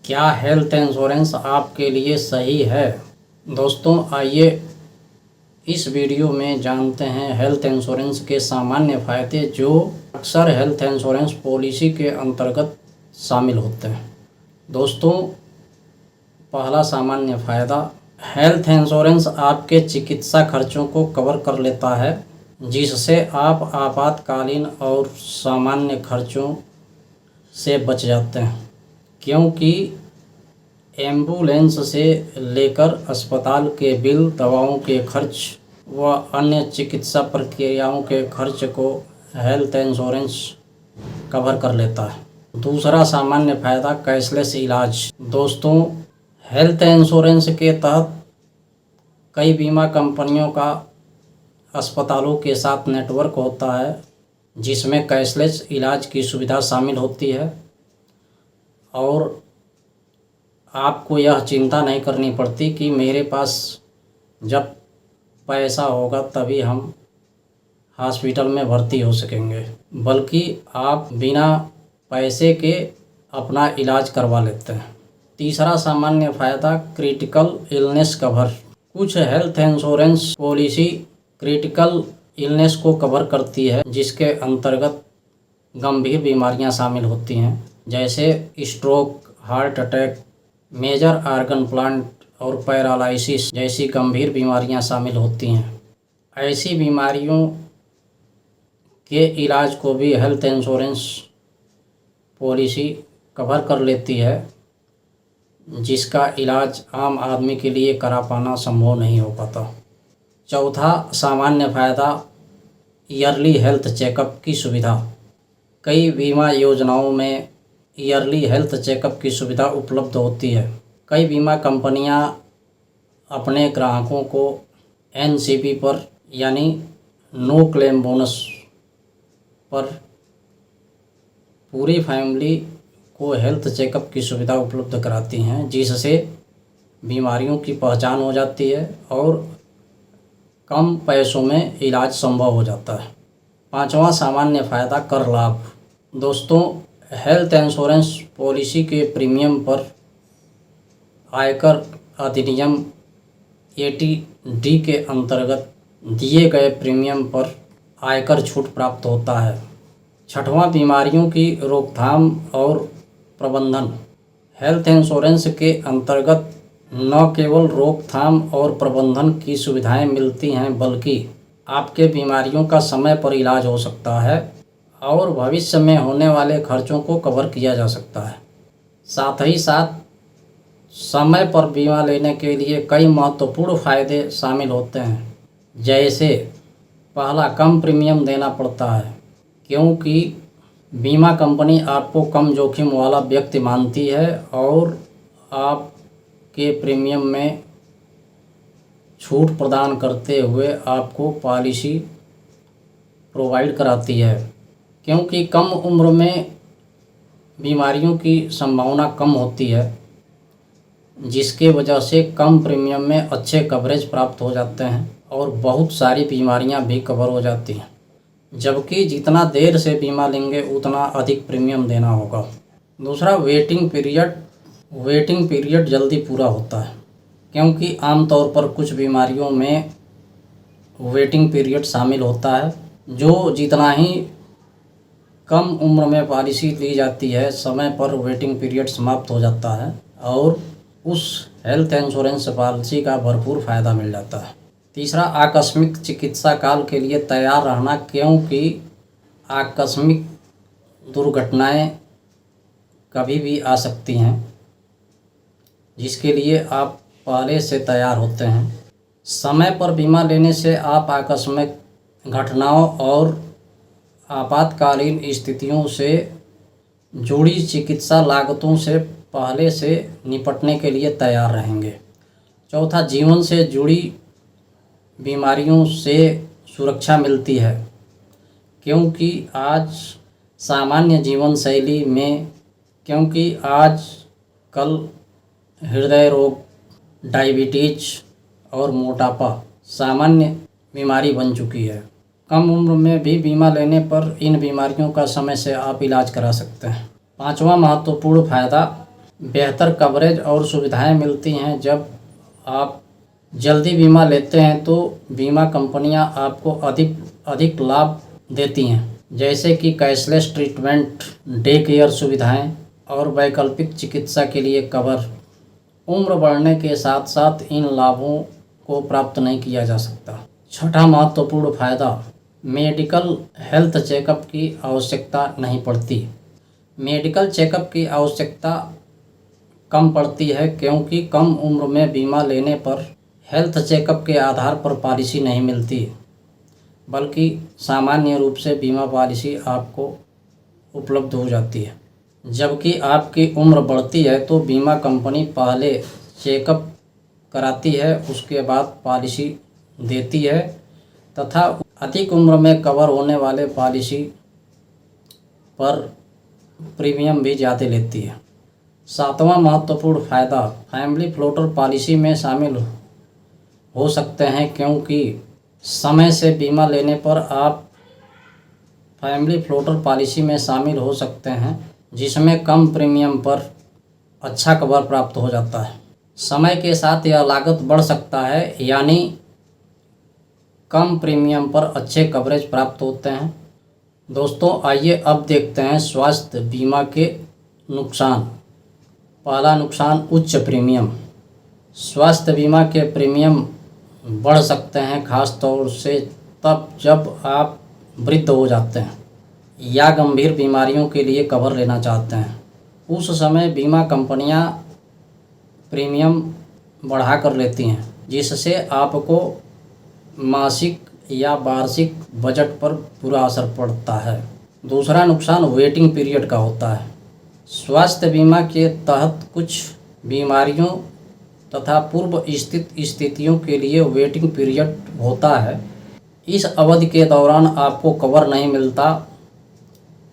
क्या health insurance आपके लिए सही है? दोस्तों आइए इस वीडियो में जानते हैं हेल्थ इंश्योरेंस के सामान्य फ़ायदे जो अक्सर हेल्थ इंश्योरेंस पॉलिसी के अंतर्गत शामिल होते हैं। दोस्तों, पहला सामान्य फ़ायदा, हेल्थ इंश्योरेंस आपके चिकित्सा खर्चों को कवर कर लेता है, जिससे आप आपातकालीन और सामान्य खर्चों से बच जाते हैं, क्योंकि एम्बुलेंस से लेकर अस्पताल के बिल, दवाओं के खर्च व अन्य चिकित्सा प्रक्रियाओं के खर्च को हेल्थ इंश्योरेंस कवर कर लेता है। दूसरा सामान्य फ़ायदा, कैशलेस इलाज। दोस्तों, हेल्थ इंश्योरेंस के तहत कई बीमा कंपनियों का अस्पतालों के साथ नेटवर्क होता है, जिसमें कैशलेस इलाज की सुविधा शामिल होती है और आपको यह चिंता नहीं करनी पड़ती कि मेरे पास जब पैसा होगा तभी हम हॉस्पिटल में भर्ती हो सकेंगे, बल्कि आप बिना पैसे के अपना इलाज करवा लेते हैं। तीसरा सामान्य फ़ायदा, क्रिटिकल इलनेस कवर। कुछ health insurance policy critical illness को कवर करती है, जिसके अंतर्गत गंभीर बीमारियां शामिल होती हैं, जैसे stroke, heart attack, major organ plant और पैरालिसिस जैसी गंभीर बीमारियां शामिल होती हैं। ऐसी बीमारियों के इलाज को भी हेल्थ इंश्योरेंस पॉलिसी कवर कर लेती है, जिसका इलाज आम आदमी के लिए करा पाना संभव नहीं हो पाता। चौथा सामान्य फ़ायदा, ईयरली हेल्थ चेकअप की सुविधा। कई बीमा योजनाओं में ईयरली हेल्थ चेकअप की सुविधा उपलब्ध होती है। कई बीमा कंपनियां अपने ग्राहकों को एनसीपी पर यानी नो क्लेम बोनस पर पूरी फैमिली को हेल्थ चेकअप की सुविधा उपलब्ध कराती हैं, जिससे बीमारियों की पहचान हो जाती है और कम पैसों में इलाज संभव हो जाता है। पांचवा सामान्य फ़ायदा, कर लाभ। दोस्तों, हेल्थ इंश्योरेंस पॉलिसी के प्रीमियम पर आयकर अधिनियम 80D के अंतर्गत दिए गए प्रीमियम पर आयकर छूट प्राप्त होता है। छठवां, बीमारियों की रोकथाम और प्रबंधन। हेल्थ इंश्योरेंस के अंतर्गत न केवल रोकथाम और प्रबंधन की सुविधाएं मिलती हैं, बल्कि आपके बीमारियों का समय पर इलाज हो सकता है और भविष्य में होने वाले खर्चों को कवर किया जा सकता है। साथ ही साथ समय पर बीमा लेने के लिए कई महत्वपूर्ण फ़ायदे शामिल होते हैं, जैसे पहला, कम प्रीमियम देना पड़ता है, क्योंकि बीमा कंपनी आपको कम जोखिम वाला व्यक्ति मानती है और आपके प्रीमियम में छूट प्रदान करते हुए आपको पॉलिसी प्रोवाइड कराती है, क्योंकि कम उम्र में बीमारियों की संभावना कम होती है, जिसके वजह से कम प्रीमियम में अच्छे कवरेज प्राप्त हो जाते हैं और बहुत सारी बीमारियां भी कवर हो जाती हैं, जबकि जितना देर से बीमा लेंगे उतना अधिक प्रीमियम देना होगा। दूसरा, वेटिंग पीरियड जल्दी पूरा होता है, क्योंकि आमतौर पर कुछ बीमारियों में वेटिंग पीरियड शामिल होता है, जो जितना ही कम उम्र में पॉलिसी ली जाती है, समय पर वेटिंग पीरियड समाप्त हो जाता है और उस हेल्थ इंश्योरेंस पॉलिसी का भरपूर फ़ायदा मिल जाता है। तीसरा, आकस्मिक चिकित्सा काल के लिए तैयार रहना, क्योंकि आकस्मिक दुर्घटनाएं कभी भी आ सकती हैं, जिसके लिए आप पहले से तैयार होते हैं। समय पर बीमा लेने से आप आकस्मिक घटनाओं और आपातकालीन स्थितियों से जुड़ी चिकित्सा लागतों से पहले से निपटने के लिए तैयार रहेंगे। चौथा, जीवन से जुड़ी बीमारियों से सुरक्षा मिलती है, क्योंकि आज कल हृदय रोग, डायबिटीज और मोटापा सामान्य बीमारी बन चुकी है। कम उम्र में भी बीमा लेने पर इन बीमारियों का समय से आप इलाज करा सकते हैं। पांचवा महत्वपूर्ण फ़ायदा, बेहतर कवरेज और सुविधाएं मिलती हैं। जब आप जल्दी बीमा लेते हैं तो बीमा कंपनियां आपको अधिक अधिक लाभ देती हैं, जैसे कि कैशलेस ट्रीटमेंट, डे केयर सुविधाएं और वैकल्पिक चिकित्सा के लिए कवर। उम्र बढ़ने के साथ साथ इन लाभों को प्राप्त नहीं किया जा सकता। छठा महत्वपूर्ण फायदा, मेडिकल हेल्थ चेकअप की आवश्यकता नहीं पड़ती। मेडिकल चेकअप की आवश्यकता कम पड़ती है क्योंकि कम उम्र में बीमा लेने पर हेल्थ चेकअप के आधार पर पॉलिसी नहीं मिलती, बल्कि सामान्य रूप से बीमा पॉलिसी आपको उपलब्ध हो जाती है। जबकि आपकी उम्र बढ़ती है तो बीमा कंपनी पहले चेकअप कराती है, उसके बाद पॉलिसी देती है तथा अधिक उम्र में कवर होने वाले पॉलिसी पर प्रीमियम भी ज़्यादा लेती है। सातवां महत्वपूर्ण फ़ायदा, फैमिली फ्लोटर पॉलिसी में शामिल हो सकते हैं क्योंकि समय से बीमा लेने पर आप फैमिली फ्लोटर पॉलिसी में शामिल हो सकते हैं, जिसमें कम प्रीमियम पर अच्छा कवर प्राप्त हो जाता है। समय के साथ यह लागत बढ़ सकता है, यानी कम प्रीमियम पर अच्छे कवरेज प्राप्त होते हैं। दोस्तों, आइए अब देखते हैं स्वास्थ्य बीमा के नुकसान। पहला नुकसान, उच्च प्रीमियम। स्वास्थ्य बीमा के प्रीमियम बढ़ सकते हैं, खास तौर से तब जब आप वृद्ध हो जाते हैं या गंभीर बीमारियों के लिए कवर लेना चाहते हैं। उस समय बीमा कंपनियां प्रीमियम बढ़ा कर लेती हैं, जिससे आपको मासिक या वार्षिक बजट पर बुरा असर पड़ता है। दूसरा नुकसान वेटिंग पीरियड का होता है। स्वास्थ्य बीमा के तहत कुछ बीमारियों तथा पूर्व स्थित स्थितियों के लिए वेटिंग पीरियड होता है। इस अवधि के दौरान आपको कवर नहीं मिलता,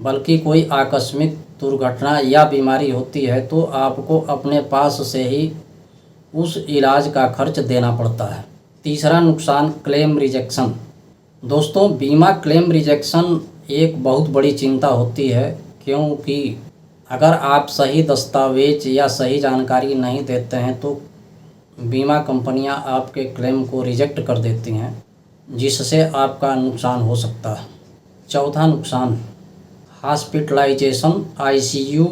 बल्कि कोई आकस्मिक दुर्घटना या बीमारी होती है तो आपको अपने पास से ही उस इलाज का खर्च देना पड़ता है। तीसरा नुकसान, क्लेम रिजेक्शन। दोस्तों, बीमा क्लेम रिजेक्शन एक बहुत बड़ी चिंता होती है, क्योंकि अगर आप सही दस्तावेज या सही जानकारी नहीं देते हैं तो बीमा कंपनियां आपके क्लेम को रिजेक्ट कर देती हैं, जिससे आपका नुकसान हो सकता है। चौथा नुकसान, हॉस्पिटलाइजेशन, आईसीयू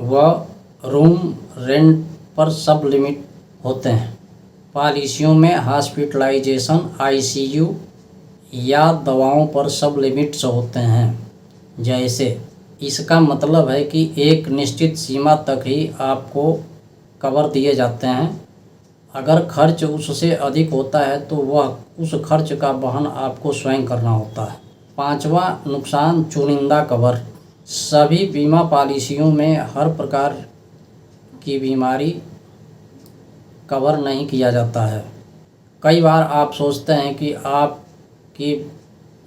व रूम रेंट पर सब लिमिट होते हैं। पॉलिसियों में हॉस्पिटलाइजेशन, आईसीयू या दवाओं पर सब लिमिट्स होते हैं। जैसे, इसका मतलब है कि एक निश्चित सीमा तक ही आपको कवर दिए जाते हैं। अगर खर्च उससे अधिक होता है तो वह उस खर्च का वहन आपको स्वयं करना होता है। पांचवा नुकसान, चुनिंदा कवर। सभी बीमा पॉलिसियों में हर प्रकार की बीमारी कवर नहीं किया जाता है। कई बार आप सोचते हैं कि आपकी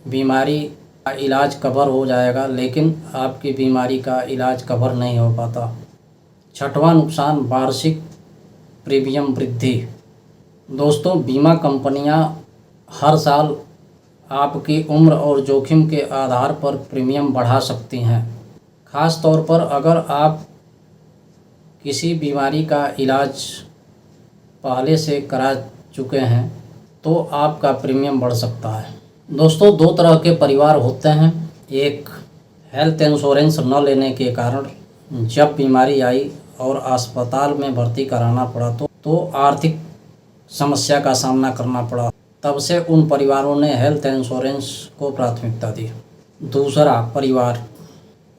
बीमारी का इलाज कवर हो जाएगा, लेकिन आपकी बीमारी का इलाज कवर नहीं हो पाता। छठवां नुकसान, वार्षिक प्रीमियम वृद्धि। दोस्तों, बीमा कंपनियां हर साल आपकी उम्र और जोखिम के आधार पर प्रीमियम बढ़ा सकती हैं। ख़ास तौर पर अगर आप किसी बीमारी का इलाज पहले से करा चुके हैं तो आपका प्रीमियम बढ़ सकता है। दोस्तों, दो तरह के परिवार होते हैं। एक, हेल्थ इंश्योरेंस न लेने के कारण जब बीमारी आई और अस्पताल में भर्ती कराना पड़ा तो आर्थिक समस्या का सामना करना पड़ा। तब से उन परिवारों ने हेल्थ इंश्योरेंस को प्राथमिकता दी। दूसरा परिवार,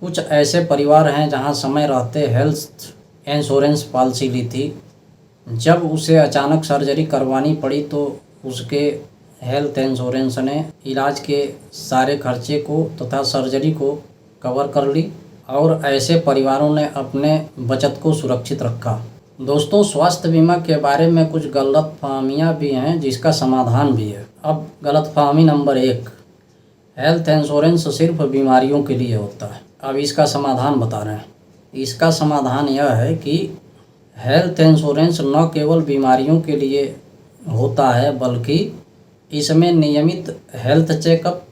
कुछ ऐसे परिवार हैं जहां समय रहते हेल्थ इंश्योरेंस पॉलिसी ली थी। जब उसे अचानक सर्जरी करवानी पड़ी तो उसके हेल्थ इंश्योरेंस ने इलाज के सारे खर्चे को तथा सर्जरी को कवर कर ली, और ऐसे परिवारों ने अपने बचत को सुरक्षित रखा। दोस्तों, स्वास्थ्य बीमा के बारे में कुछ गलतफहमियां भी हैं, जिसका समाधान भी है। अब गलतफहमी नंबर 1, हेल्थ इंश्योरेंस सिर्फ बीमारियों के लिए होता है। अब इसका समाधान बता रहे हैं। इसका समाधान यह है कि हेल्थ इंश्योरेंस न केवल बीमारियों के लिए होता है, बल्कि इसमें नियमित हेल्थ चेकअप,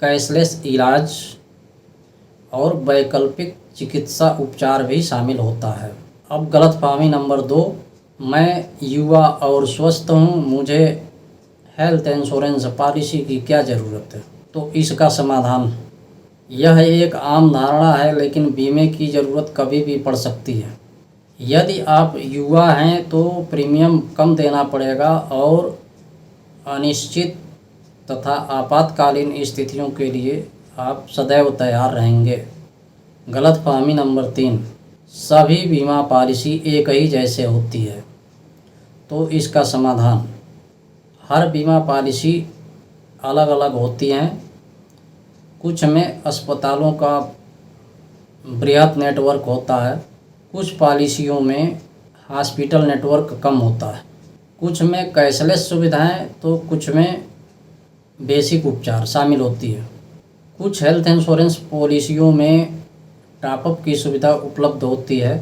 कैशलेस इलाज और वैकल्पिक चिकित्सा उपचार भी शामिल होता है। अब गलतफहमी नंबर 2, मैं युवा और स्वस्थ हूँ, मुझे हेल्थ इंश्योरेंस पॉलिसी की क्या ज़रूरत है। तो इसका समाधान, यह एक आम धारणा है, लेकिन बीमे की ज़रूरत कभी भी पड़ सकती है। यदि आप युवा हैं तो प्रीमियम कम देना पड़ेगा और अनिश्चित तथा आपातकालीन स्थितियों के लिए आप सदैव तैयार रहेंगे। गलतफहमी नंबर 3, सभी बीमा पॉलिसी एक ही जैसे होती है। तो इसका समाधान, हर बीमा पॉलिसी अलग अलग होती हैं। कुछ में अस्पतालों का बृहद नेटवर्क होता है, कुछ पॉलिसियों में हॉस्पिटल नेटवर्क कम होता है, कुछ में कैशलेस सुविधाएं तो कुछ में बेसिक उपचार शामिल होती है। कुछ हेल्थ इंश्योरेंस पॉलिसियों में टॉपअप की सुविधा उपलब्ध होती है,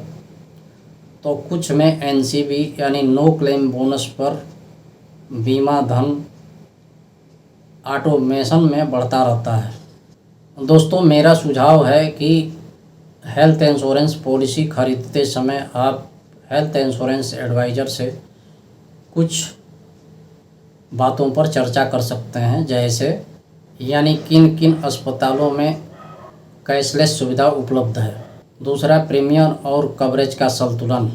तो कुछ में एनसीबी यानी नो क्लेम बोनस पर बीमा धन ऑटोमेशन में बढ़ता रहता है। दोस्तों, मेरा सुझाव है कि हेल्थ इंश्योरेंस पॉलिसी खरीदते समय आप हेल्थ इंश्योरेंस एडवाइज़र से कुछ बातों पर चर्चा कर सकते हैं, जैसे यानी किन किन अस्पतालों में कैशलेस सुविधा उपलब्ध है। दूसरा, प्रीमियम और कवरेज का संतुलन।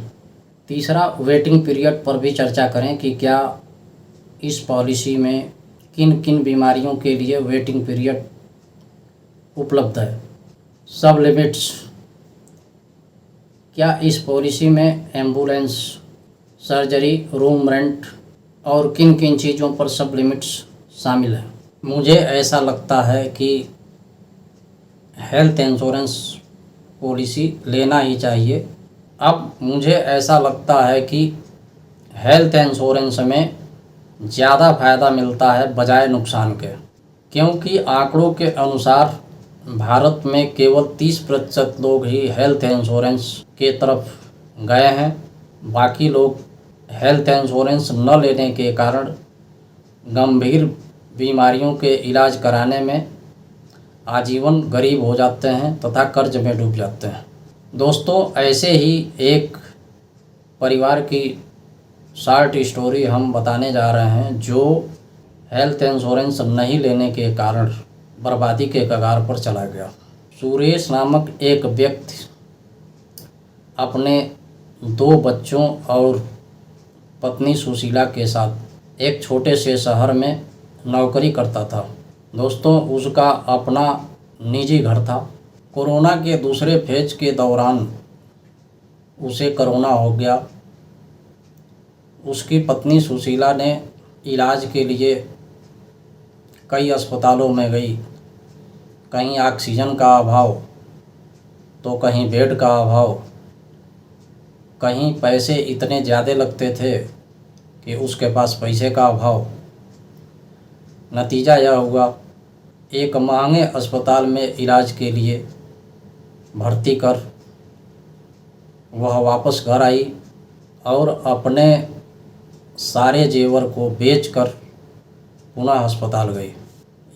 तीसरा, वेटिंग पीरियड पर भी चर्चा करें कि क्या इस पॉलिसी में किन किन बीमारियों के लिए वेटिंग पीरियड उपलब्ध है। सब लिमिट्स, क्या इस पॉलिसी में एम्बुलेंस, सर्जरी, रूम रेंट और किन किन चीज़ों पर सब लिमिट्स शामिल है। मुझे ऐसा लगता है कि हेल्थ इंश्योरेंस पॉलिसी लेना ही चाहिए। अब मुझे ऐसा लगता है कि हेल्थ इंश्योरेंस में ज़्यादा फायदा मिलता है बजाय नुकसान के, क्योंकि आंकड़ों के अनुसार भारत में केवल 30% लोग ही हेल्थ इंश्योरेंस के तरफ गए हैं। बाकी लोग हेल्थ इंश्योरेंस न लेने के कारण गंभीर बीमारियों के इलाज कराने में आजीवन गरीब हो जाते हैं तथा कर्ज में डूब जाते हैं। दोस्तों, ऐसे ही एक परिवार की शॉर्ट स्टोरी हम बताने जा रहे हैं, जो हेल्थ इंश्योरेंस नहीं लेने के कारण बर्बादी के कगार पर चला गया। सुरेश नामक एक व्यक्ति अपने 2 बच्चों और पत्नी सुशीला के साथ एक छोटे से शहर में नौकरी करता था। दोस्तों, उसका अपना निजी घर था। कोरोना के दूसरे फेज के दौरान उसे कोरोना हो गया। उसकी पत्नी सुशीला ने इलाज के लिए कई अस्पतालों में गई। कहीं ऑक्सीजन का अभाव, तो कहीं बेड का अभाव, कहीं पैसे इतने ज़्यादा लगते थे कि उसके पास पैसे का अभाव। नतीजा यह हुआ, एक महंगे अस्पताल में इलाज के लिए भर्ती कर वह वापस घर आई और अपने सारे जेवर को बेचकर पुनः अस्पताल गई।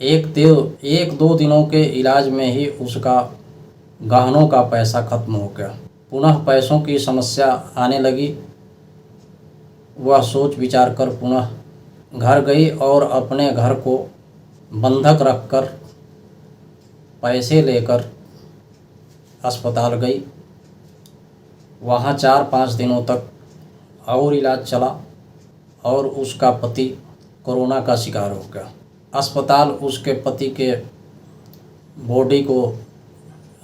एक दो दिनों के इलाज में ही उसका गहनों का पैसा खत्म हो गया। पुनः पैसों की समस्या आने लगी। वह सोच विचार कर पुनः घर गई और अपने घर को बंधक रखकर पैसे लेकर अस्पताल गई। वहाँ 4-5 दिनों तक और इलाज चला और उसका पति कोरोना का शिकार हो गया। अस्पताल उसके पति के बॉडी को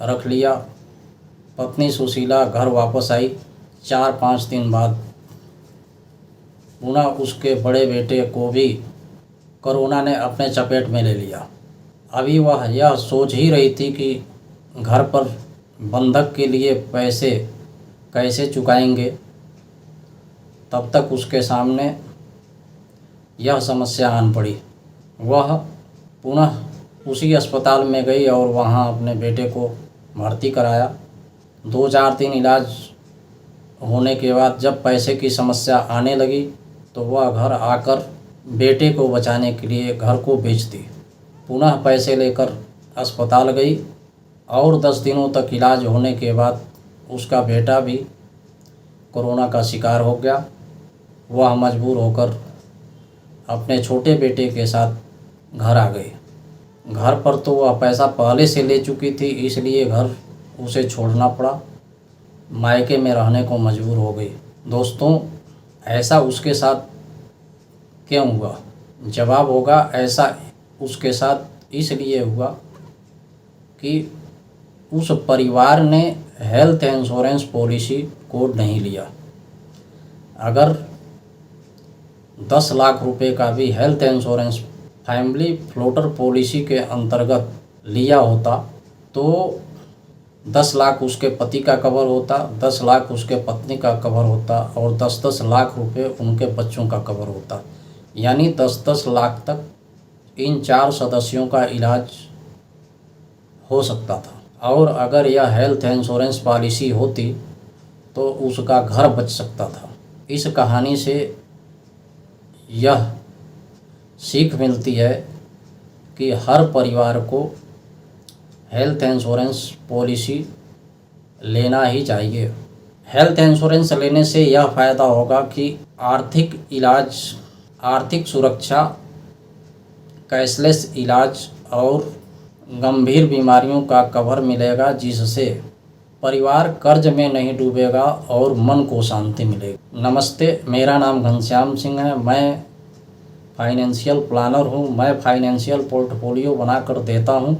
रख लिया। पत्नी सुशीला घर वापस आई। 4-5 दिन बाद पुनः उसके बड़े बेटे को भी कोरोना ने अपने चपेट में ले लिया। अभी वह यह सोच ही रही थी कि घर पर बंधक के लिए पैसे कैसे चुकाएंगे, तब तक उसके सामने यह समस्या आन पड़ी। वह पुनः उसी अस्पताल में गई और वहाँ अपने बेटे को भर्ती कराया। 2-4 दिन इलाज होने के बाद जब पैसे की समस्या आने लगी तो वह घर आकर बेटे को बचाने के लिए घर को बेच दी। पुनः पैसे लेकर अस्पताल गई और 10 दिनों तक इलाज होने के बाद उसका बेटा भी कोरोना का शिकार हो गया। वह मजबूर होकर अपने छोटे बेटे के साथ घर आ गई। घर पर तो वह पैसा पहले से ले चुकी थी, इसलिए घर उसे छोड़ना पड़ा, मायके में रहने को मजबूर हो गई। दोस्तों, ऐसा उसके साथ क्यों हुआ? जवाब होगा, ऐसा उसके साथ इसलिए हुआ कि उस परिवार ने हेल्थ इंश्योरेंस पॉलिसी कोड नहीं लिया। अगर 10 लाख रुपए का भी health insurance family floater policy के अंतर्गत लिया होता तो 10 लाख उसके पति का कवर होता, 10 लाख उसके पत्नी का कवर होता और 10-10 लाख रुपए उनके बच्चों का कवर होता। यानी 10-10 लाख तक इन 4 सदस्यों का इलाज हो सकता था। और अगर यह हेल्थ इंश्योरेंस पॉलिसी होती तो उसका घर बच सकता था। इस कहानी से यह सीख मिलती है कि हर परिवार को हेल्थ इंश्योरेंस पॉलिसी लेना ही चाहिए। हेल्थ इंश्योरेंस लेने से यह फ़ायदा होगा कि आर्थिक इलाज, आर्थिक सुरक्षा, कैशलेस इलाज और गंभीर बीमारियों का कवर मिलेगा, जिससे परिवार कर्ज में नहीं डूबेगा और मन को शांति मिलेगी। नमस्ते, मेरा नाम घनश्याम सिंह है। मैं फाइनेंशियल प्लानर हूँ। मैं फाइनेंशियल पोर्टफोलियो बनाकर देता हूँ,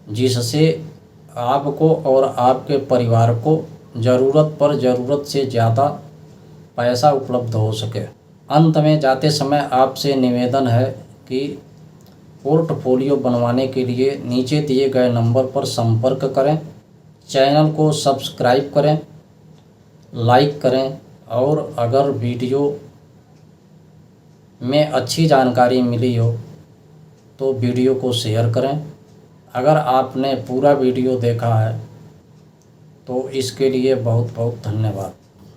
जिससे आपको और आपके परिवार को ज़रूरत पर ज़रूरत से ज़्यादा पैसा उपलब्ध हो सके। अंत में जाते समय आपसे निवेदन है कि पोर्टफोलियो बनवाने के लिए नीचे दिए गए नंबर पर संपर्क करें, चैनल को सब्सक्राइब करें, लाइक करें और अगर वीडियो में अच्छी जानकारी मिली हो तो वीडियो को शेयर करें। अगर आपने पूरा वीडियो देखा है तो इसके लिए बहुत बहुत धन्यवाद।